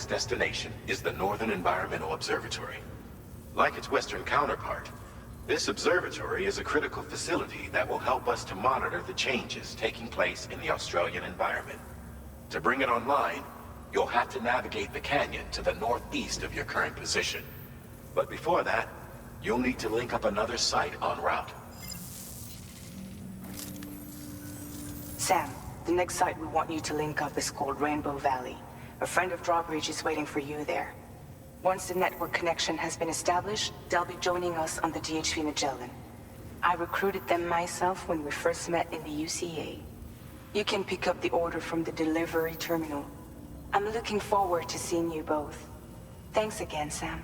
next destination is the Northern Environmental Observatory. Like its Western counterpart, this observatory is a critical facility that will help us to monitor the changes taking place in the Australian environment. To bring it online, you'll have to navigate the canyon to the northeast of your current position. But before that, you'll need to link up another site en route. Sam, the next site we want you to link up is called Rainbow Valley. A friend of Drawbridge is waiting for you there. Once the network connection has been established, they'll be joining us on the DHV Magellan. I recruited them myself when we first met in the UCA. You can pick up the order from the delivery terminal. I'm looking forward to seeing you both. Thanks again, Sam.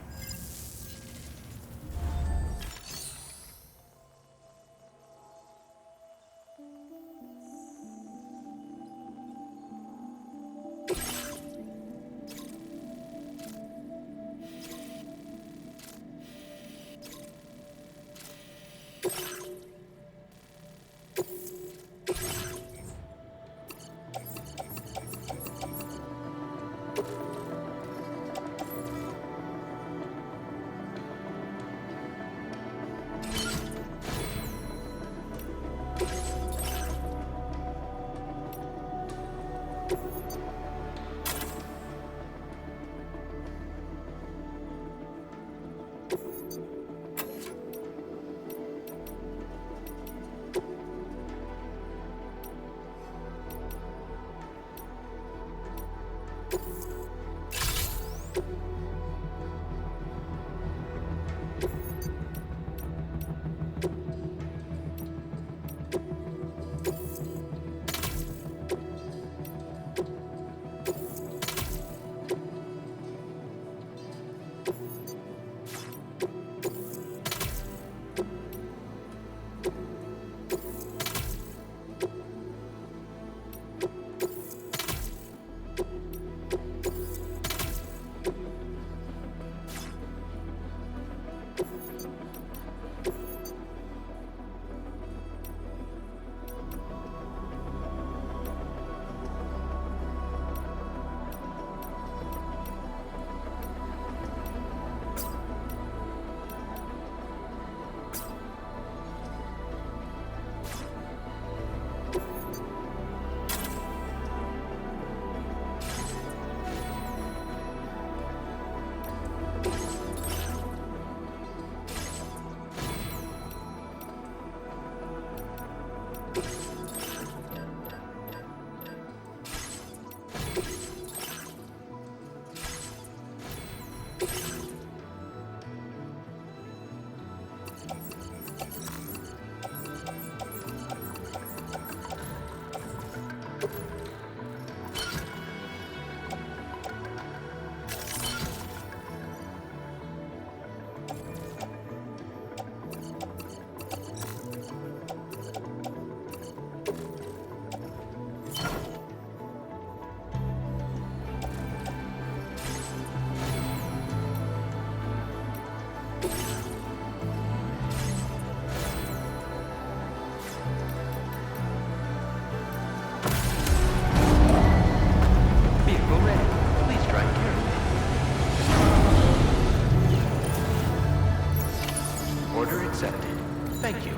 Thank you.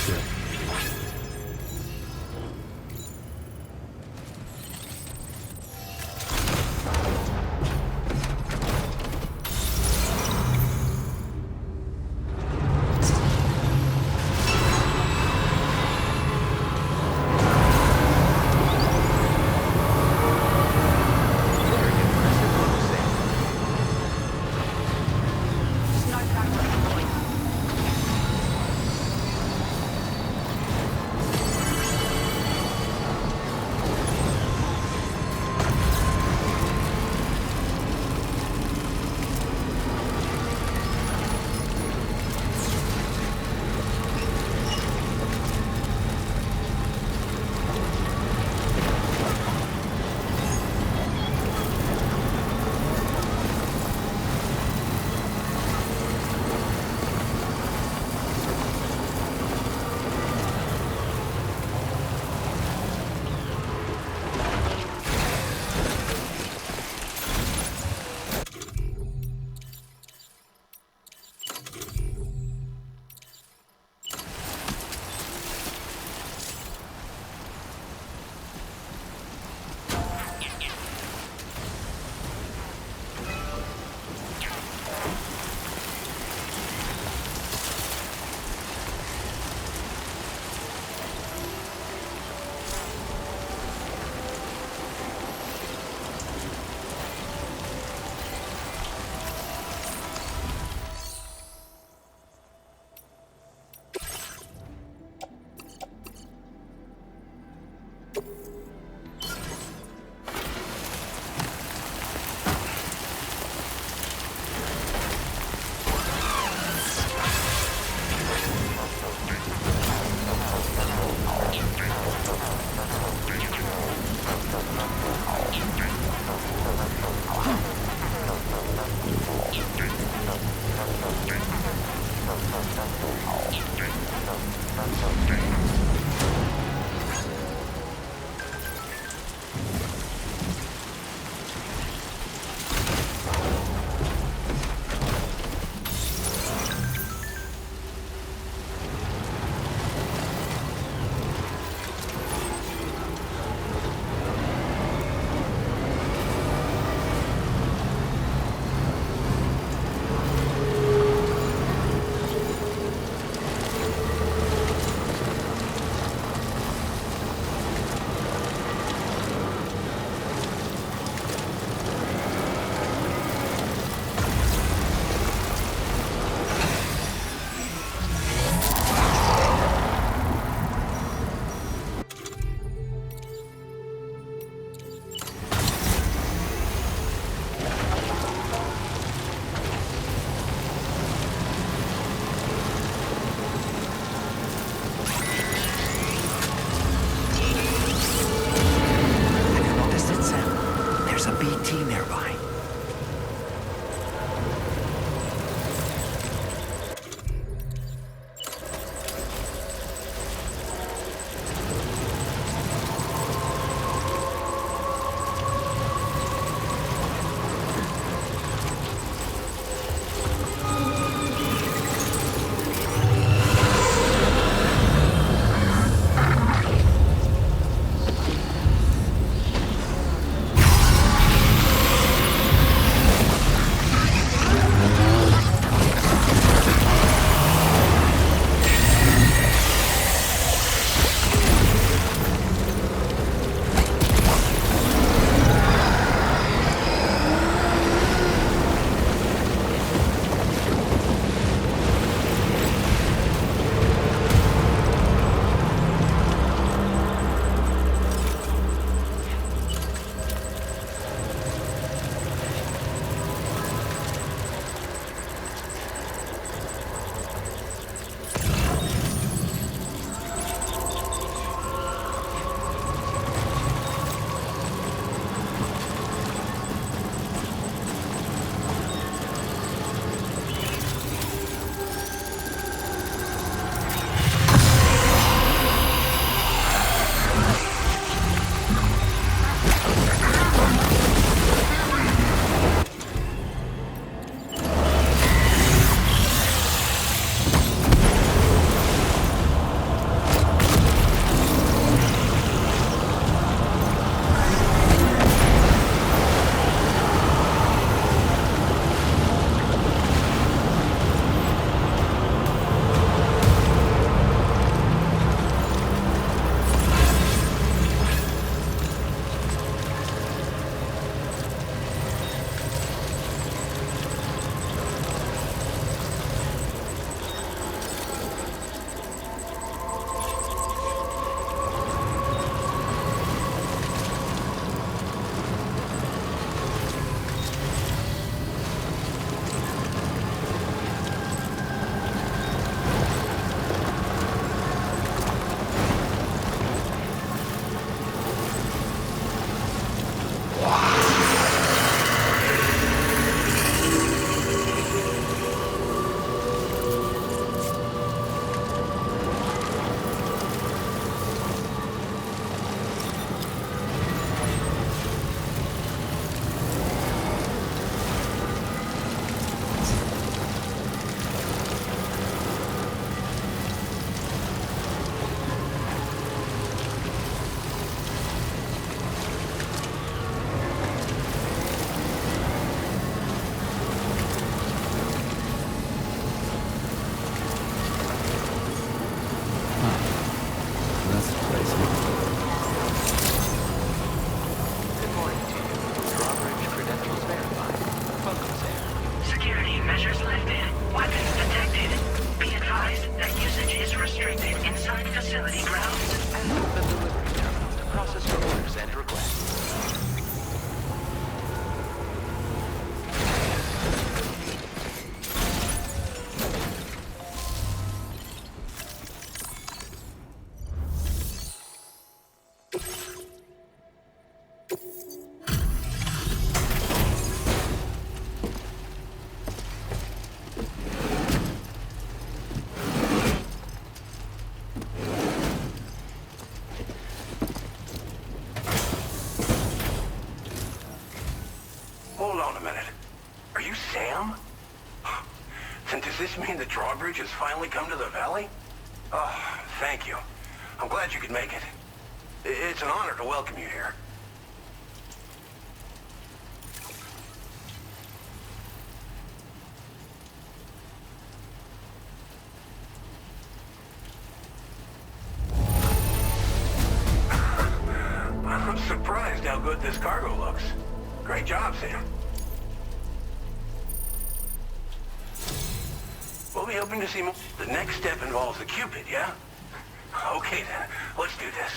Good. Hold on a minute. Are you Sam? And does this mean the drawbridge has finally come to the valley? Oh, thank you. I'm glad you could make it. It's an honor to welcome you here. I'm surprised how good this cargo looks. Great job, Sam. We'll be hoping to see more. The next step involves the Cupid, yeah? Okay then, let's do this.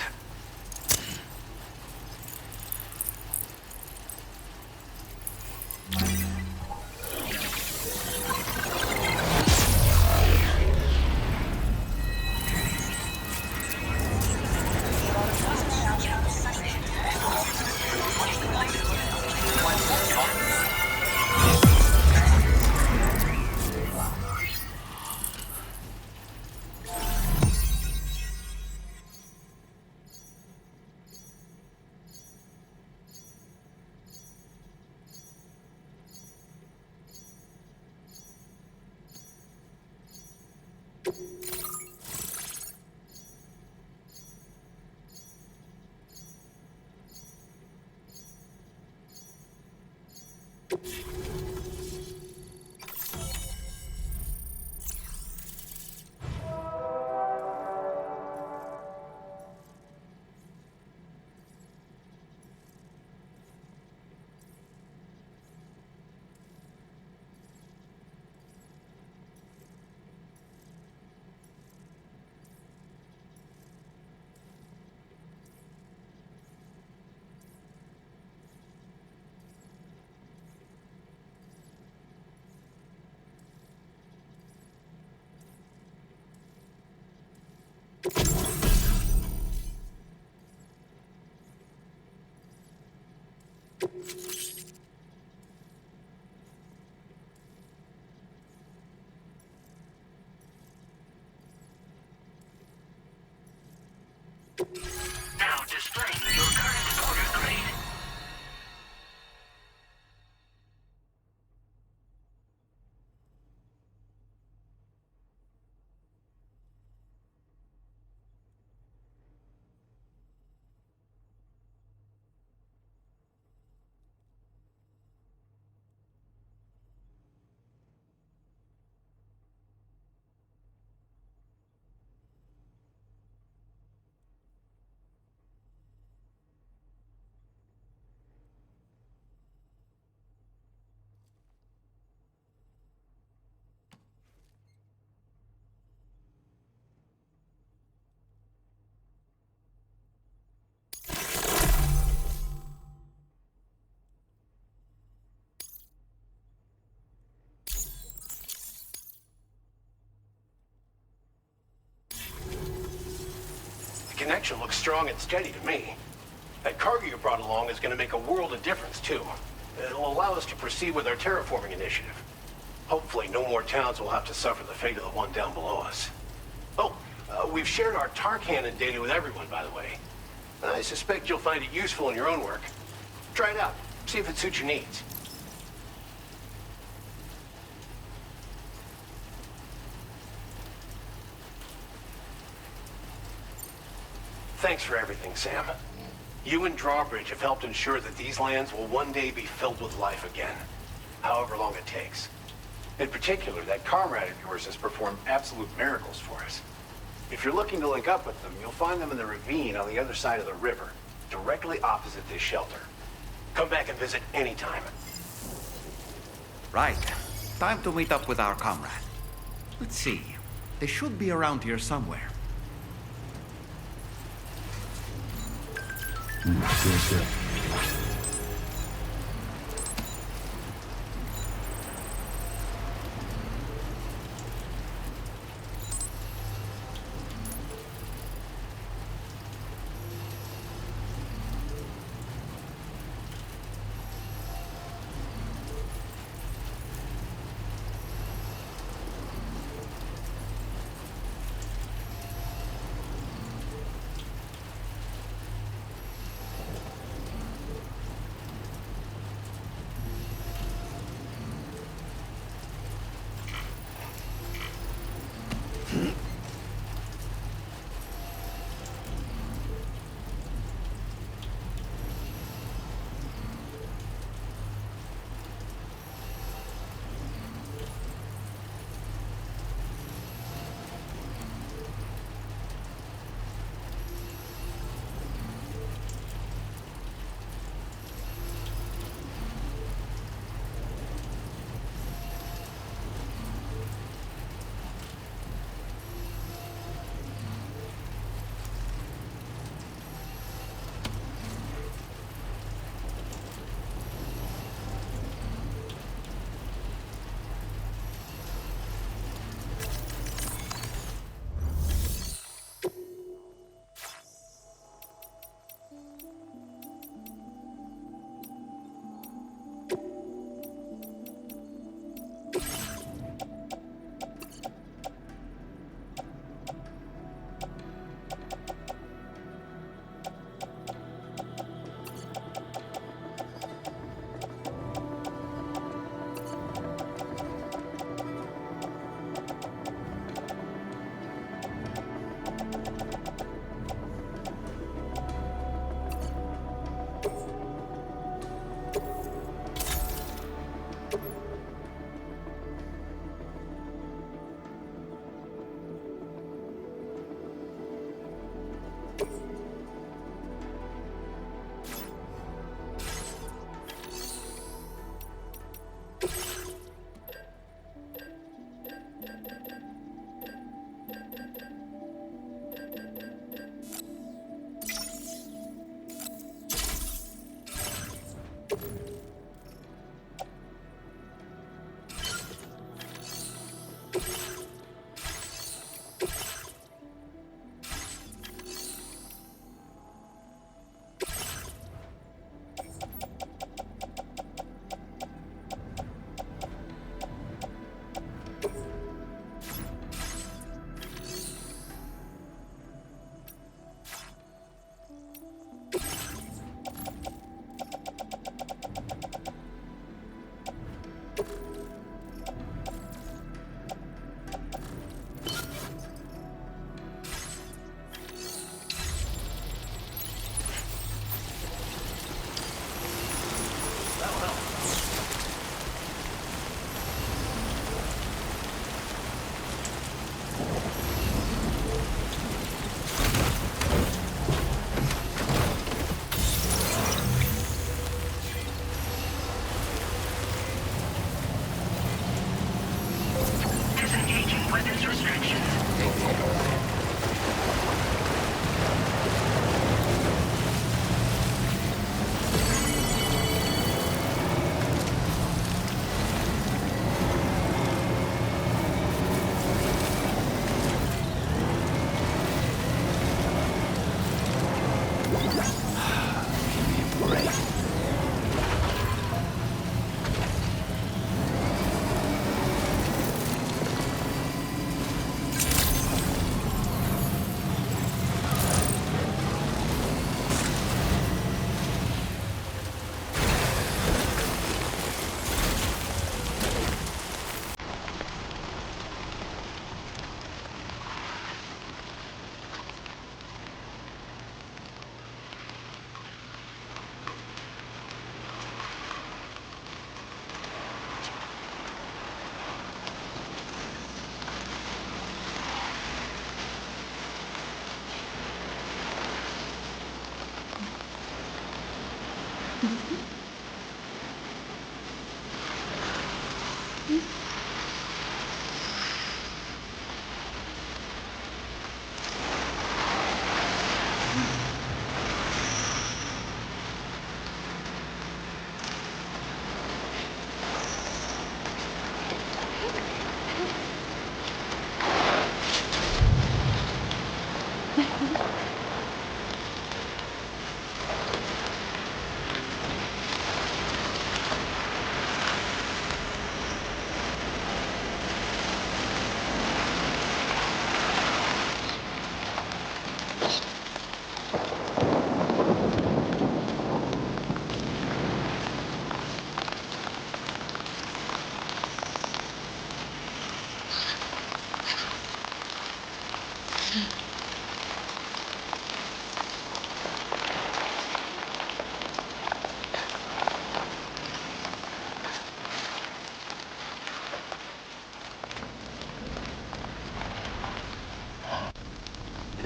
Now displaying your current order grade. The connection looks strong and steady to me. That cargo you brought along is going to make a world of difference, too. It'll allow us to proceed with our terraforming initiative. Hopefully, no more towns will have to suffer the fate of the one down below us. Oh, we've shared our tar cannon data with everyone, by the way. I suspect you'll find it useful in your own work. Try it out. See if it suits your needs. Thanks for everything, Sam. You and Drawbridge have helped ensure that these lands will one day be filled with life again, however long it takes. In particular, that comrade of yours has performed absolute miracles for us. If you're looking to link up with them, you'll find them in the ravine on the other side of the river, directly opposite this shelter. Come back and visit anytime. Right. Time to meet up with our comrade. Let's see. They should be around here somewhere. Yes, sir. Give me a break.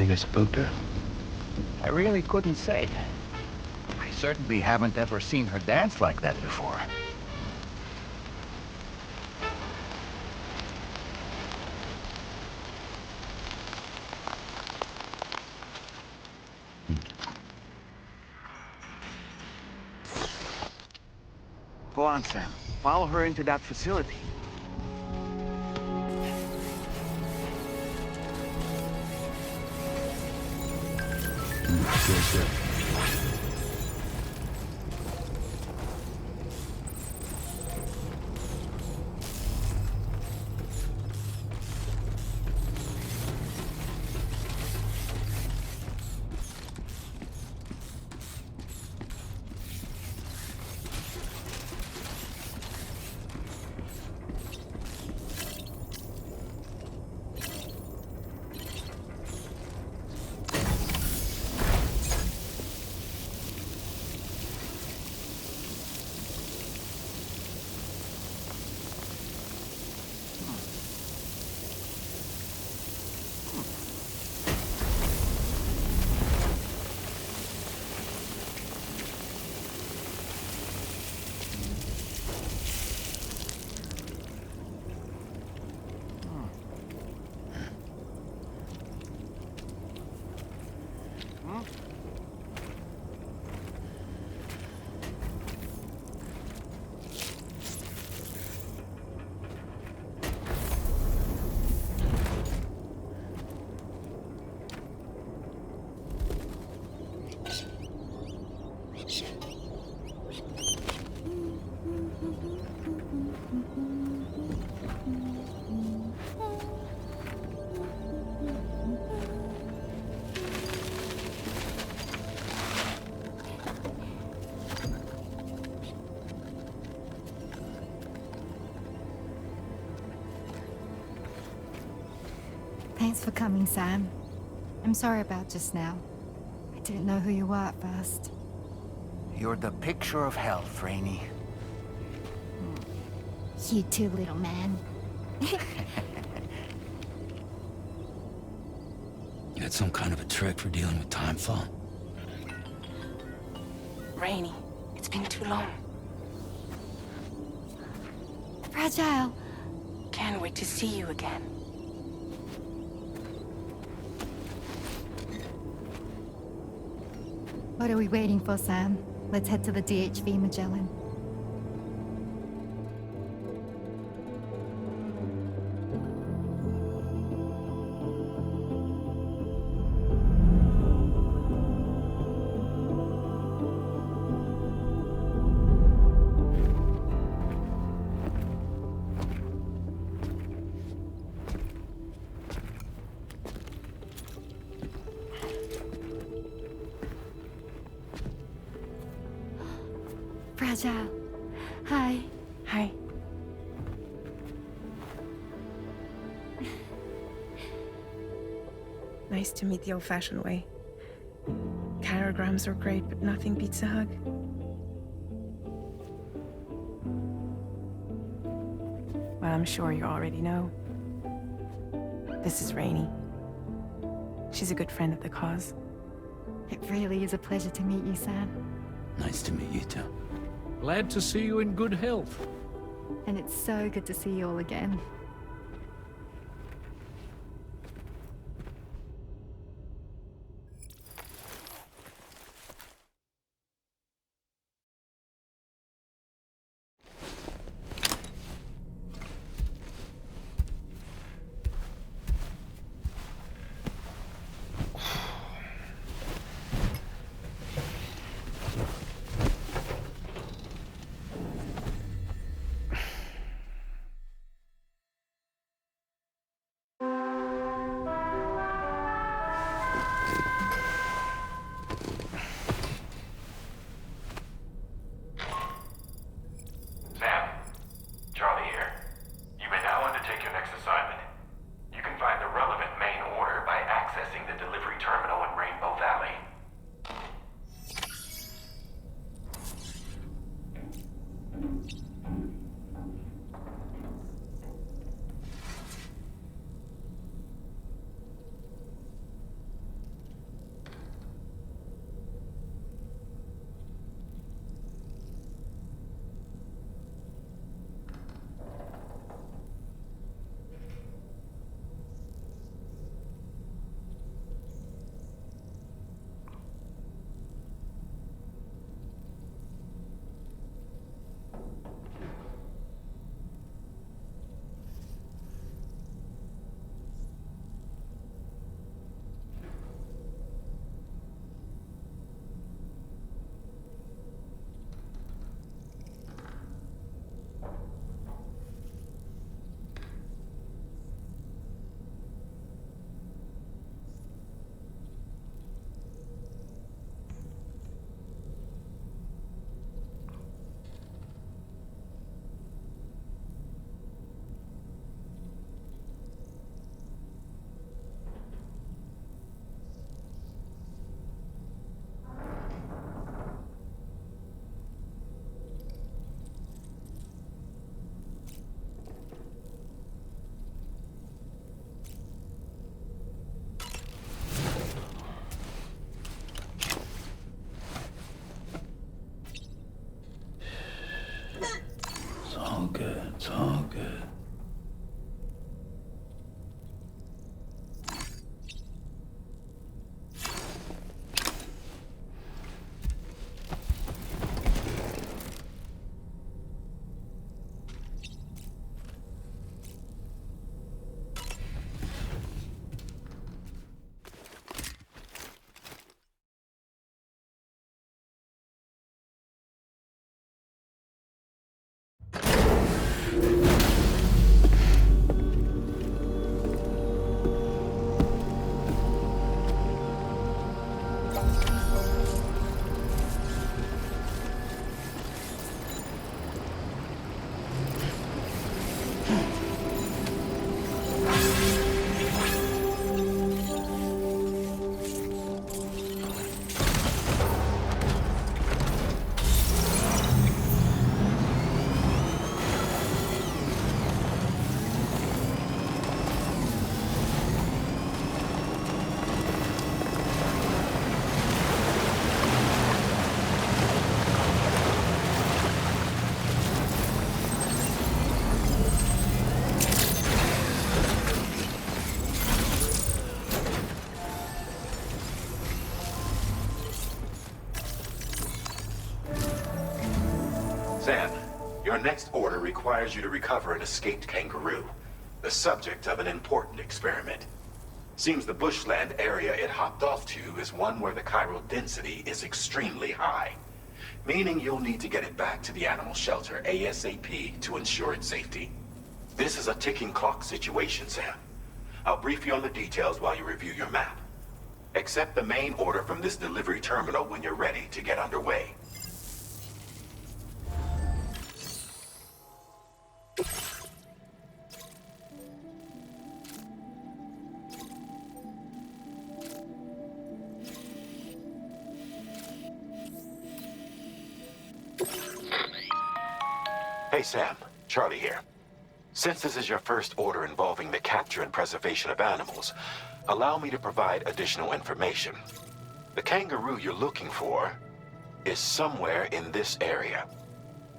Think I spooked her? I really couldn't say. I certainly haven't ever seen her dance like that before. Go on, Sam. Follow her into that facility. Yes, sir. Thanks for coming, Sam. I'm sorry about just now. I didn't know who you were at first. You're the picture of health, Rainey. You too, little man. You had some kind of a trick for dealing with timefall? Rainey, it's been too long. Fragile. Can't wait to see you again. What are we waiting for, Sam? Let's head to the DHV Magellan. Fragile. Hi. Hi. Nice to meet the old-fashioned way. Carograms are great, but nothing beats a hug. Well, I'm sure you already know. This is Rainey. She's a good friend of the cause. It really is a pleasure to meet you, Sam. Nice to meet you too. Glad to see you in good health. And it's so good to see you all again. Sam, Charlie here. You may now undertake your next assignment. You can find the relevant main order by accessing the delivery terminal in Rainbow Valley. It's all good. It's all good. Sam, your next order requires you to recover an escaped kangaroo, the subject of an important experiment. Seems the bushland area it hopped off to is one where the chiral density is extremely high, meaning you'll need to get it back to the animal shelter ASAP to ensure its safety. This is a ticking clock situation, Sam. I'll brief you on the details while you review your map. Accept the main order from this delivery terminal when you're ready to get underway. Hey Sam, Charlie here. Since this is your first order involving the capture and preservation of animals, allow me to provide additional information. The kangaroo you're looking for is somewhere in this area.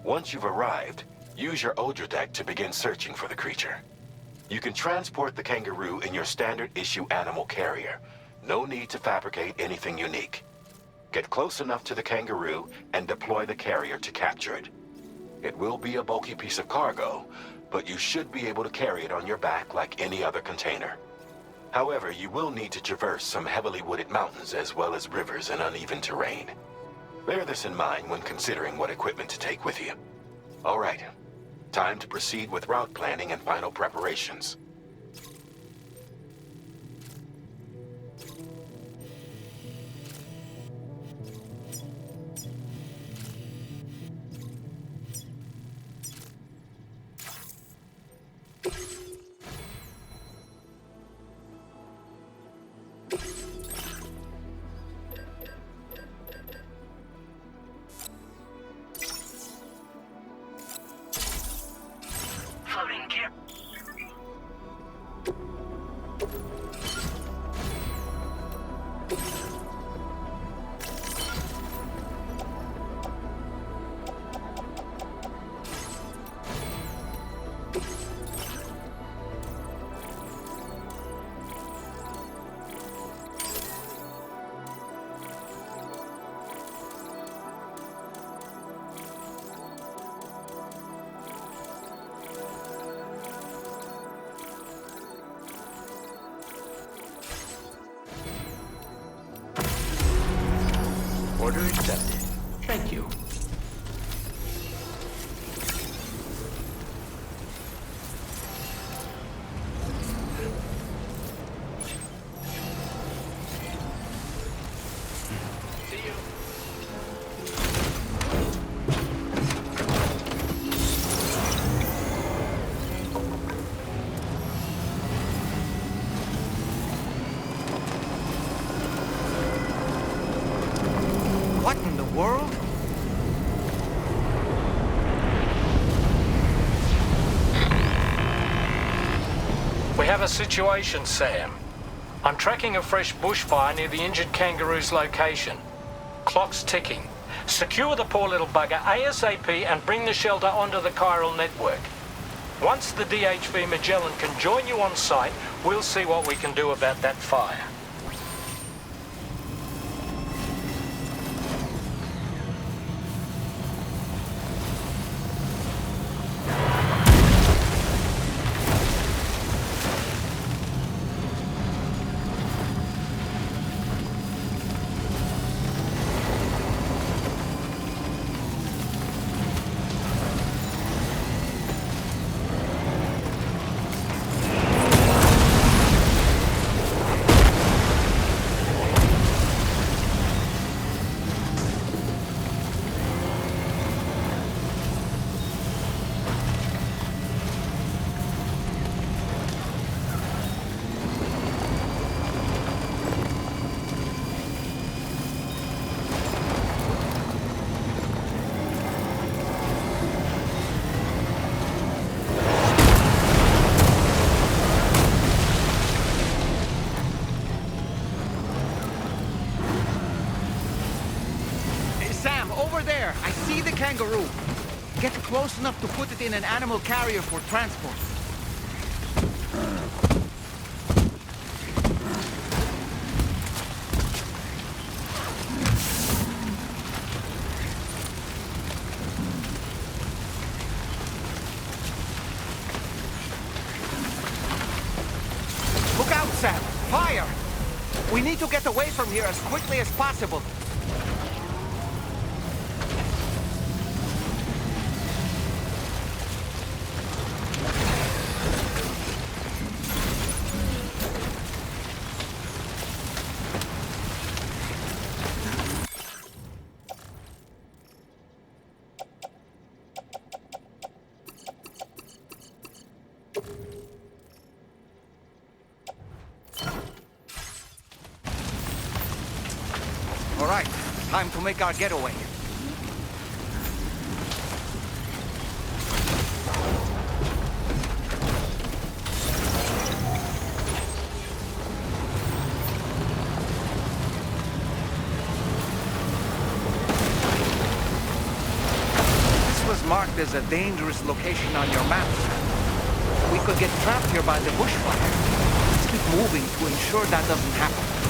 Once you've arrived, use your Odradek to begin searching for the creature. You can transport the kangaroo in your standard issue animal carrier. No need to fabricate anything unique. Get close enough to the kangaroo and deploy the carrier to capture it. It will be a bulky piece of cargo, but you should be able to carry it on your back like any other container. However, you will need to traverse some heavily wooded mountains as well as rivers and uneven terrain. Bear this in mind when considering what equipment to take with you. All right, time to proceed with route planning and final preparations. Order accepted. Thank you. See you. What in the world? We have a situation, Sam. I'm tracking a fresh bushfire near the injured kangaroo's location. Clock's ticking. Secure the poor little bugger ASAP and bring the shelter onto the chiral network. Once the DHV Magellan can join you on site, we'll see what we can do about that fire. Sam, over there! I see the kangaroo! Get close enough to put it in an animal carrier for transport. Look out, Sam! Fire! We need to get away from here as quickly as possible. All right, time to make our getaway. marked as a dangerous location on your map. We could get trapped here by the bushfire. Let's keep moving to ensure that doesn't happen.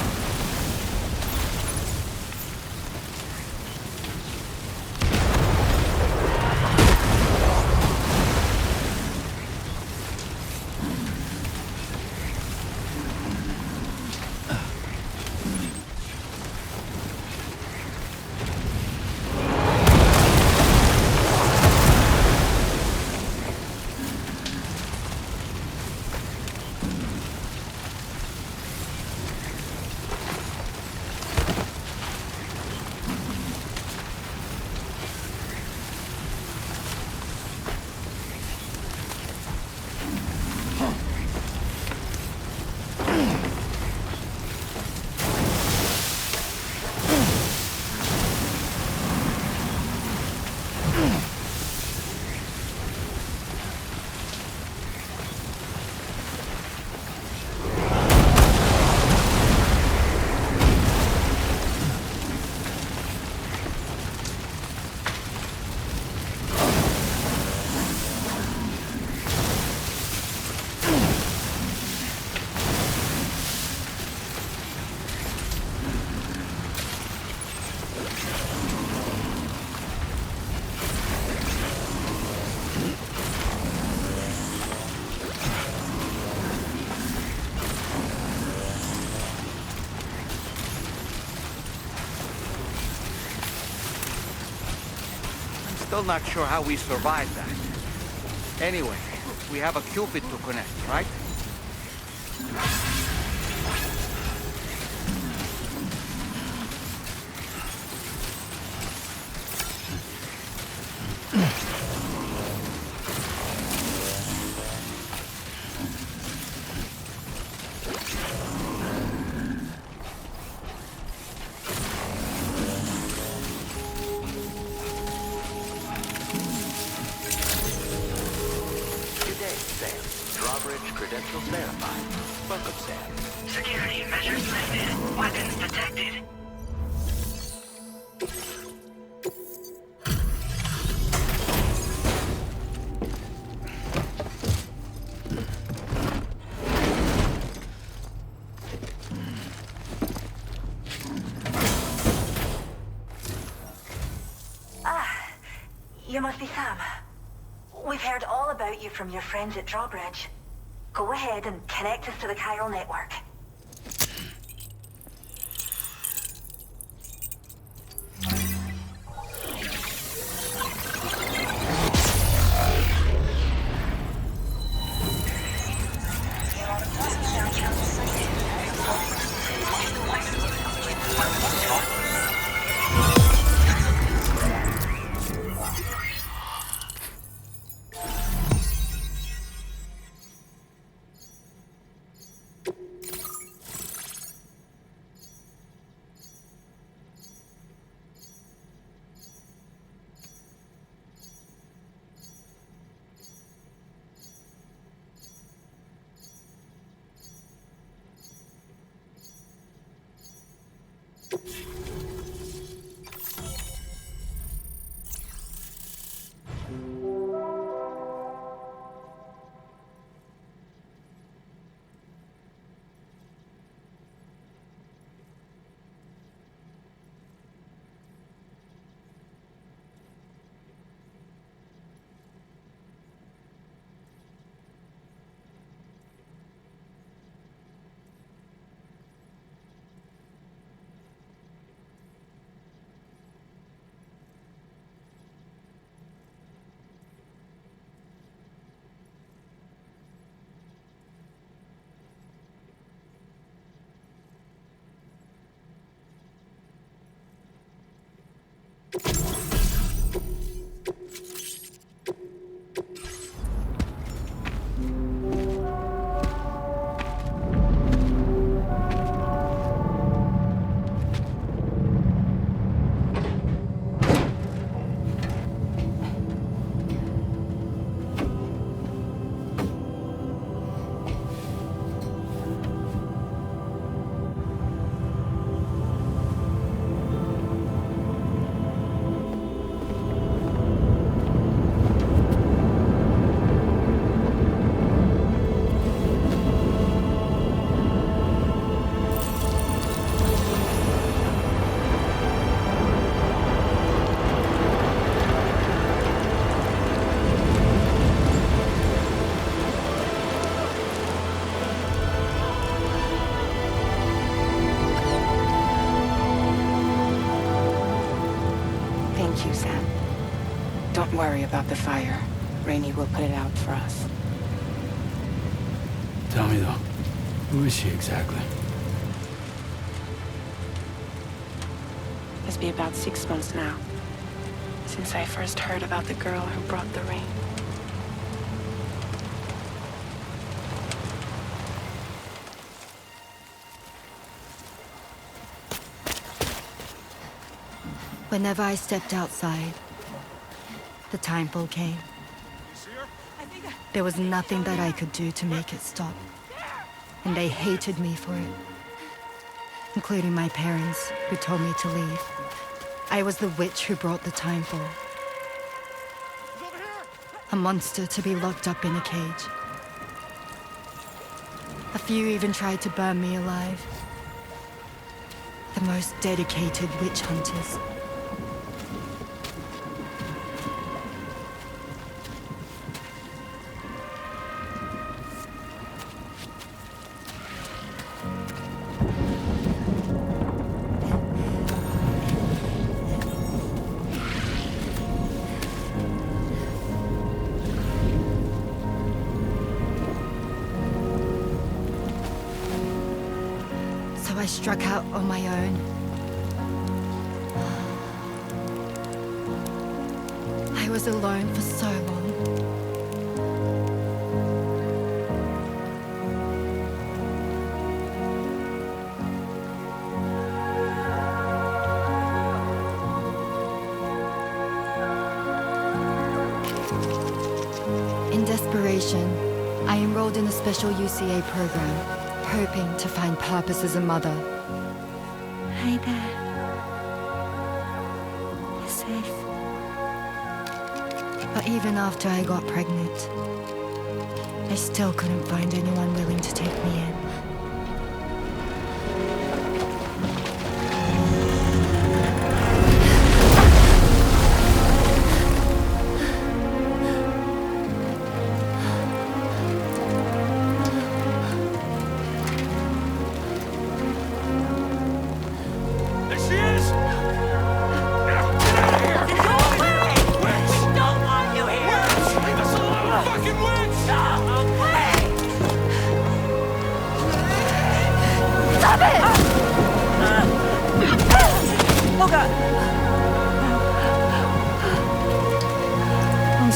Still not sure how we survived that. Anyway, we have a Cupid to connect, right? Drawbridge credentials verified. Welcome, Sam. Security measures lifted. Weapons detected. You must be Sam. We've heard all about you from your friends at Drawbridge. Go ahead and connect us to the chiral network. Thank you, Sam. Don't worry about the fire. Rainey will put it out for us. Tell me though, who is she exactly? It's been about 6 months now, since I first heard about the girl who brought the rain. Whenever I stepped outside, the timefall came. There was nothing that I could do to make it stop. And they hated me for it. Including my parents, who told me to leave. I was the witch who brought the timefall. A monster to be locked up in a cage. A few even tried to burn me alive. The most dedicated witch hunters. I struck out on my own. I was alone for so long. In desperation, I enrolled in a special UCA program. Hoping to find purpose as a mother. Hi there. You're safe. But even after I got pregnant, I still couldn't find anyone willing to take me in.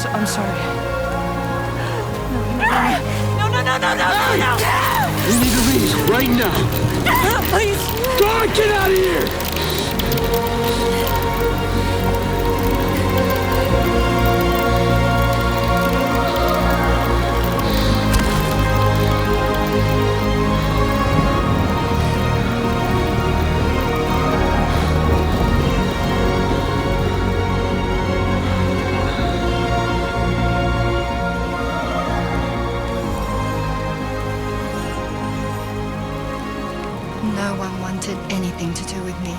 I'm sorry. No. We need to leave right now. Please. God, get out of here! No one wanted anything to do with me.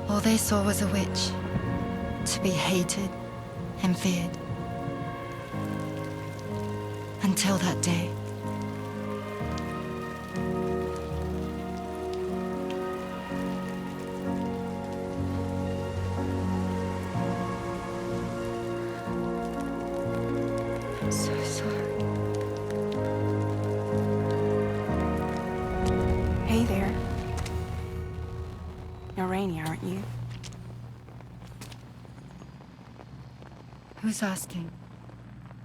All they saw was a witch, to be hated and feared. Until that day. I'm so sorry. Hey there. You're Rainey, aren't you? Who's asking?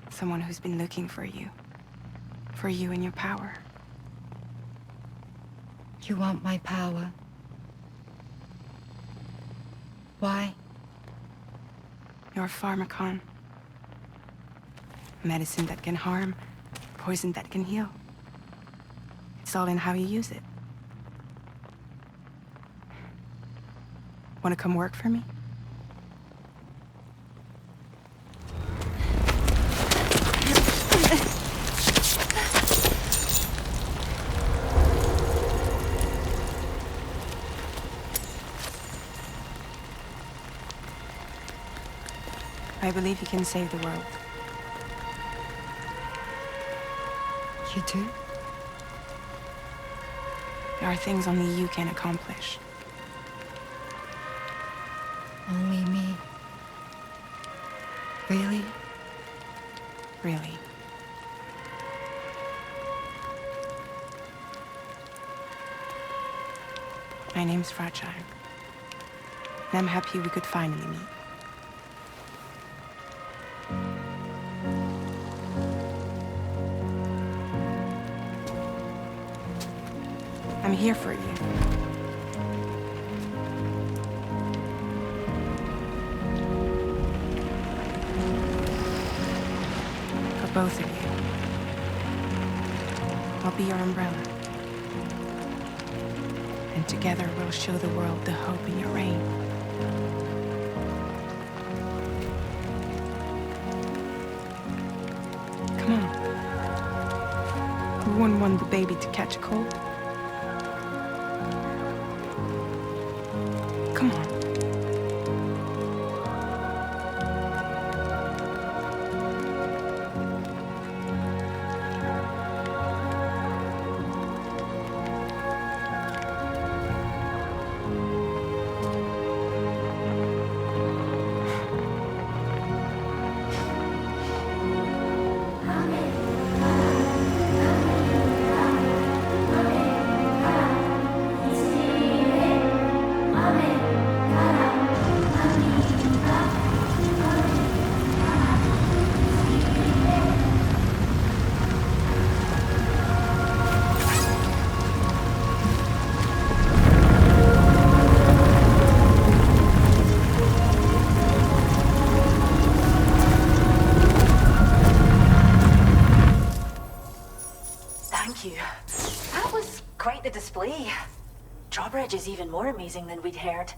Someone who's been looking for you. For you and your power. You want my power? Why? You're a pharmacon. Medicine that can harm, poison that can heal. It's all in how you use it. Want to come work for me? I believe you can save the world. You do? There are things only you can accomplish. Really? Really. My name's Fragile. And I'm happy we could finally meet. I'm here for you. For both of you. I'll be your umbrella. And together we'll show the world the hope in your reign. Come on. Who wouldn't want the baby to catch a cold? Come on. That was quite the display. Drawbridge is even more amazing than we'd heard.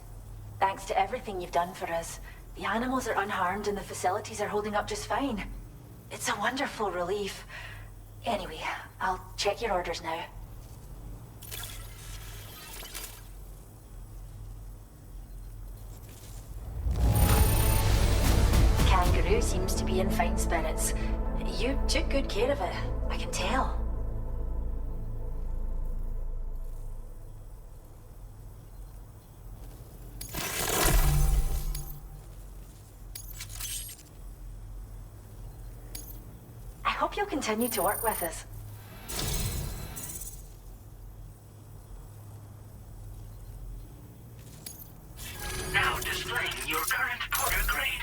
Thanks to everything you've done for us, the animals are unharmed and the facilities are holding up just fine. It's a wonderful relief. Anyway, I'll check your orders now. Kangaroo seems to be in fine spirits. You took good care of it, I can tell. I hope you'll continue to work with us. Now displaying your current Porter grade.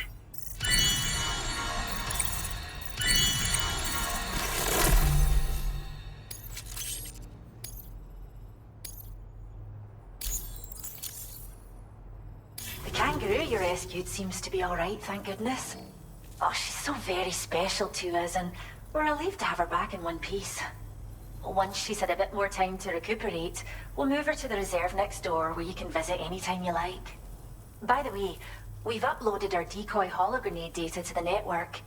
The kangaroo you rescued seems to be all right, thank goodness. Oh, she's so very special to us, and we're relieved to have her back in one piece. Once she's had a bit more time to recuperate, we'll move her to the reserve next door where you can visit anytime you like. By the way, we've uploaded our decoy hologrenade data to the network.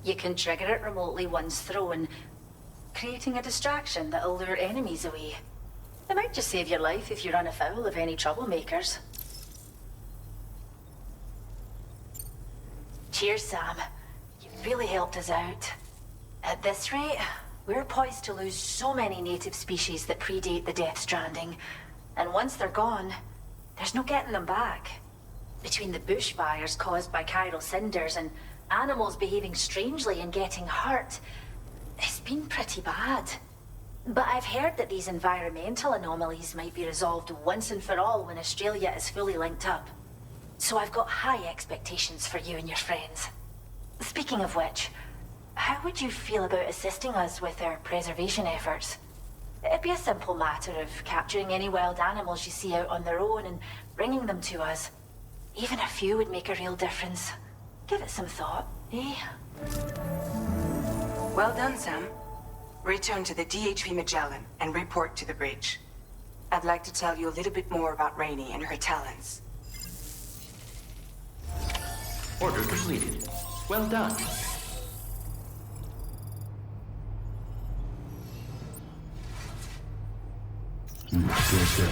You can trigger it remotely once thrown, creating a distraction that'll lure enemies away. It might just save your life if you run afoul of any troublemakers. Cheers, Sam. You've really helped us out. At this rate, we're poised to lose so many native species that predate the Death Stranding. And once they're gone, there's no getting them back. Between the bushfires caused by chiral cinders and animals behaving strangely and getting hurt, it's been pretty bad. But I've heard that these environmental anomalies might be resolved once and for all when Australia is fully linked up. So I've got high expectations for you and your friends. Speaking of which, how would you feel about assisting us with our preservation efforts? It'd be a simple matter of capturing any wild animals you see out on their own and bringing them to us. Even a few would make a real difference. Give it some thought, eh? Well done, Sam. Return to the DHV Magellan and report to the bridge. I'd like to tell you a little bit more about Rainey and her talents. Order completed. Well done. Good.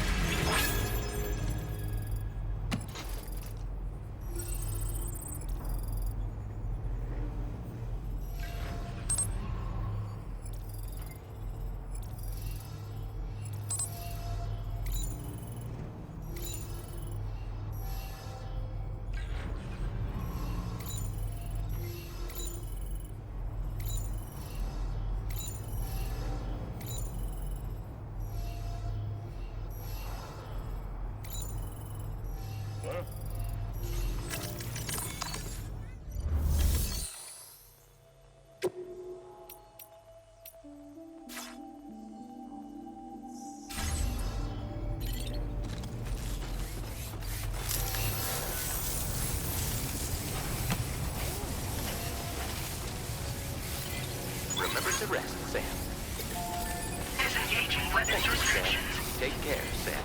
to rest, Sam. Disengaging weapons Thank you, Sam. restrictions. Take care, Sam.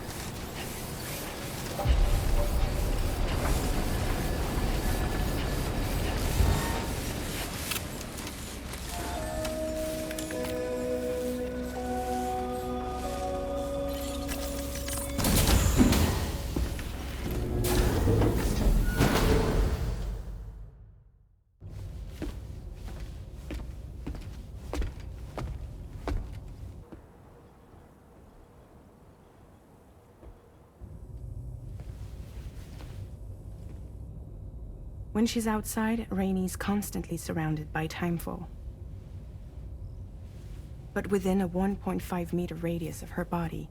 When she's outside, Rainey's constantly surrounded by timefall. But within a 1.5-meter radius of her body,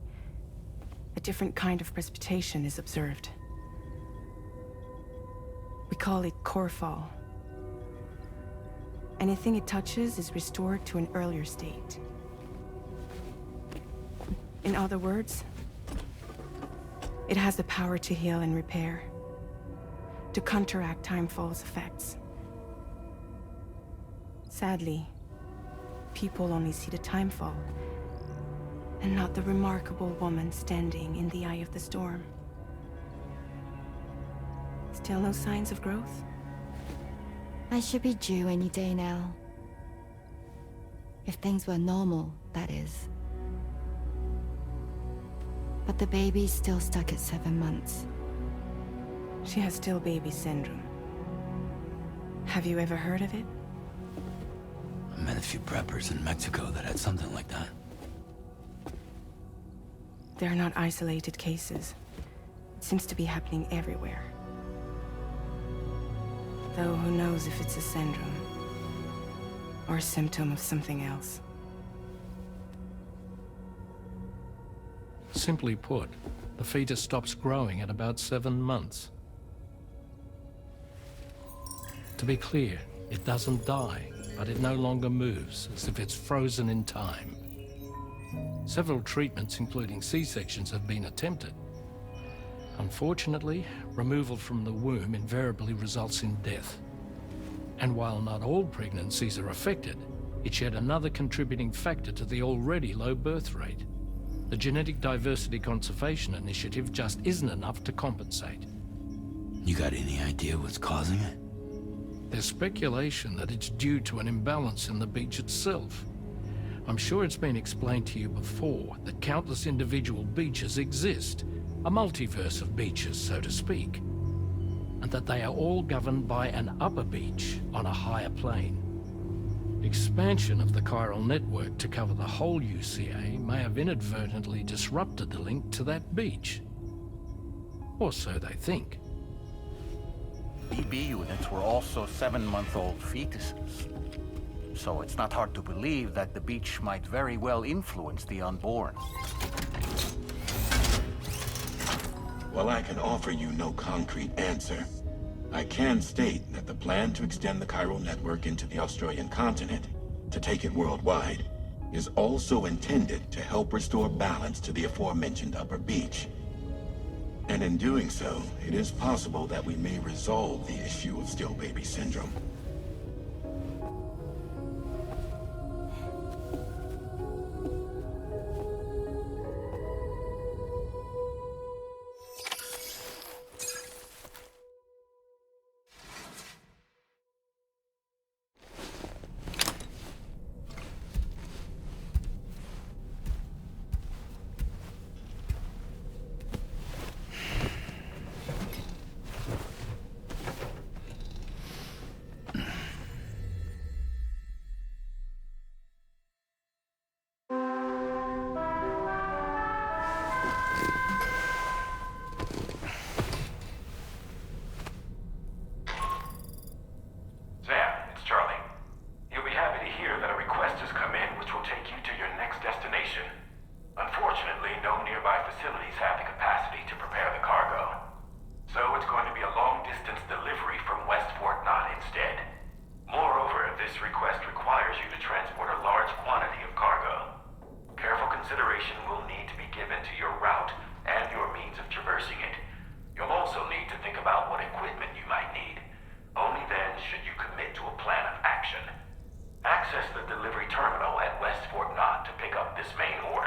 a different kind of precipitation is observed. We call it core fall. Anything it touches is restored to an earlier state. In other words, it has the power to heal and repair, to counteract timefall's effects. Sadly, people only see the timefall, and not the remarkable woman standing in the eye of the storm. Still no signs of growth? I should be due any day now. If things were normal, that is. But the baby's still stuck at 7 months. She has still baby syndrome. Have you ever heard of it? I met a few preppers in Mexico that had something like that. They're not isolated cases. It seems to be happening everywhere. Though who knows if it's a syndrome or a symptom of something else. Simply put, the fetus stops growing at about 7 months. To be clear, it doesn't die, but it no longer moves, as if it's frozen in time. Several treatments, including C-sections, have been attempted. Unfortunately, removal from the womb invariably results in death. And while not all pregnancies are affected, it's yet another contributing factor to the already low birth rate. The Genetic Diversity Conservation Initiative just isn't enough to compensate. You got any idea what's causing it? There's speculation that it's due to an imbalance in the beach itself. I'm sure it's been explained to you before that countless individual beaches exist, a multiverse of beaches, so to speak, and that they are all governed by an upper beach on a higher plane. Expansion of the chiral network to cover the whole UCA may have inadvertently disrupted the link to that beach. Or so they think. BB units were also 7-month-old fetuses. So it's not hard to believe that the beach might very well influence the unborn. While I can offer you no concrete answer, I can state that the plan to extend the chiral network into the Australian continent, to take it worldwide, is also intended to help restore balance to the aforementioned upper beach. And in doing so, it is possible that we may resolve the issue of still baby syndrome. Access the delivery terminal at West Fort Knott to pick up this main order.